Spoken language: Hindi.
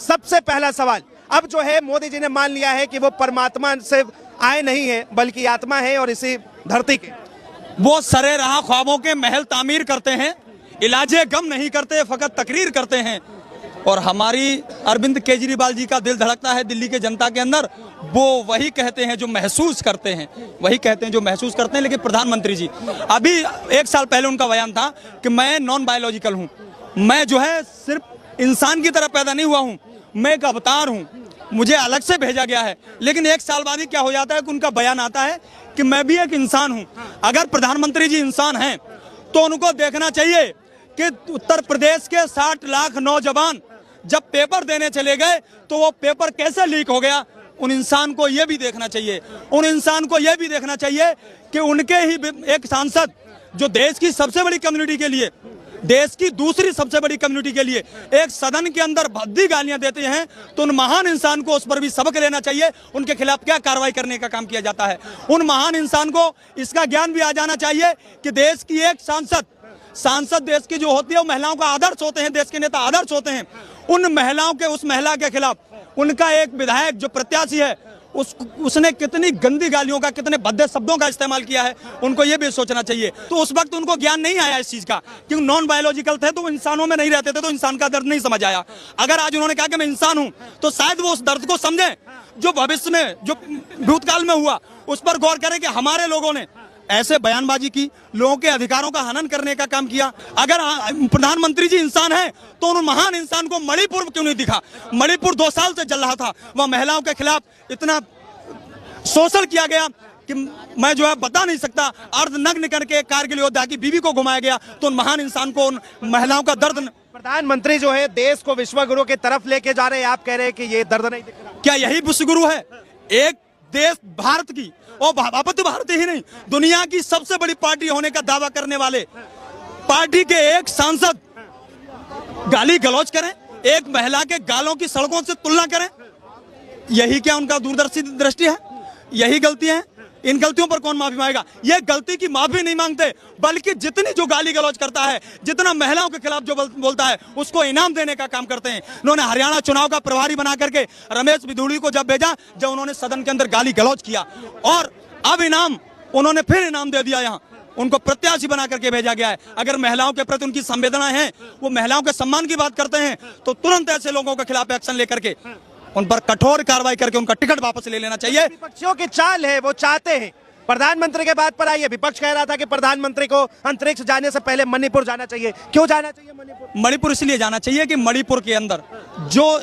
सबसे पहला सवाल, अब जो है मोदी जी ने मान लिया है कि वो परमात्मा से आए नहीं है बल्कि आत्मा है और इसी धरती के। वो सरे रहा ख्वाबों के महल तामीर करते हैं, इलाजे गम नहीं करते, फकत तकरीर करते हैं। और हमारी अरविंद केजरीवाल जी का दिल धड़कता है दिल्ली के जनता के अंदर, वो वही कहते हैं जो महसूस करते हैं, वही कहते हैं जो महसूस करते हैं। लेकिन प्रधानमंत्री जी, अभी 1 साल पहले उनका बयान था कि मैं नॉन बायोलॉजिकल हूँ, मैं जो है सिर्फ इंसान की तरह पैदा नहीं हुआ हूँ, मैं एक अवतार हूँ, मुझे अलग से भेजा गया है। लेकिन 1 साल बाद ही क्या हो जाता है कि उनका बयान आता है कि मैं भी एक इंसान हूँ। अगर प्रधानमंत्री जी इंसान हैं तो उनको देखना चाहिए कि उत्तर प्रदेश के 60 लाख नौजवान जब पेपर देने चले गए तो वो पेपर कैसे लीक हो गया। उन इंसान को ये भी देखना चाहिए, उन इंसान को ये भी देखना चाहिए कि उनके ही एक सांसद जो देश की सबसे बड़ी कम्युनिटी के लिए, देश की दूसरी सबसे बड़ी कम्युनिटी के लिए एक सदन के अंदर भद्दी गालियां देते हैं, तो उन महान इंसान को उस पर भी सबक लेना चाहिए, उनके खिलाफ क्या कार्रवाई करने का काम किया जाता है। उन महान इंसान को इसका ज्ञान भी आ जाना चाहिए कि देश की एक सांसद देश की जो होती है वो महिलाओं का आदर्श होते हैं, देश के नेता आदर्श होते हैं। उन महिलाओं के, उस महिला के खिलाफ उनका एक विधायक जो प्रत्याशी है उसने कितनी गंदी गालियों का, कितने भद्दे शब्दों का इस्तेमाल किया है, उनको ये भी सोचना चाहिए। तो उस वक्त उनको ज्ञान नहीं आया इस चीज का, क्योंकि नॉन बायोलॉजिकल थे तो इंसानों में नहीं रहते थे, तो इंसान का दर्द नहीं समझ आया। अगर आज उन्होंने कहा कि मैं इंसान हूं तो शायद वो उस दर्द को समझें जो भविष्य में, जो भूतकाल में हुआ, उस पर गौर करें कि हमारे लोगों ने ऐसे बयानबाजी की, लोगों के अधिकारों का हनन करने का काम किया। अगर प्रधानमंत्री जी इंसान है तो उन महान इंसान को मणिपुर क्यों नहीं दिखा? मणिपुर 2 साल से जल रहा था, वह महिलाओं के खिलाफ इतना शोषण किया गया कि मैं जो है बता नहीं सकता। अर्धनग्न करके कारगिल योद्धा की बीवी को घुमाया गया, तो उन महान इंसान को, उन महिलाओं का दर्द। प्रधानमंत्री जो है देश को विश्वगुरु की तरफ लेके जा रहे हैं, आप कह रहे हैं कि ये दर्द नहीं दिख रहा। क्या यही विश्वगुरु है? एक देश भारत की, और भारत ही नहीं, दुनिया की सबसे बड़ी पार्टी होने का दावा करने वाले पार्टी के एक सांसद गाली गलौज करें, एक महिला के गालों की सड़कों से तुलना करें, यही क्या उनका दूरदर्शी दृष्टि है? यही गलतियां हैं? इन गलतियों पर कौन माफी मांगेगा? ये गलती की माफी नहीं मांगते, बल्कि जितनी जो गाली गलौज करता है, जितना महिलाओं के खिलाफ जो बोलता है, उसको इनाम देने का काम करते हैं। उन्होंने हरियाणा चुनाव का प्रभारी बना करके रमेश बिधूड़ी को जब भेजा, जब उन्होंने सदन के अंदर गाली गलौज किया, और अब इनाम उन्होंने फिर इनाम दे दिया, यहाँ उनको प्रत्याशी बना करके भेजा गया है। अगर महिलाओं के प्रति उनकी संवेदनाएं हैं, वो महिलाओं के सम्मान की बात करते हैं, तो तुरंत ऐसे लोगों के खिलाफ एक्शन लेकर के उन पर कठोर कार्रवाई करके उनका टिकट वापस ले लेना चाहिए। विपक्षियों की चाल है, वो चाहते हैं प्रधानमंत्री के बात पर आइए। विपक्ष कह रहा था कि प्रधानमंत्री को अंतरिक्ष जाने से पहले मणिपुर जाना चाहिए। क्यों जाना चाहिए मणिपुर? मणिपुर इसलिए जाना चाहिए कि मणिपुर के अंदर जो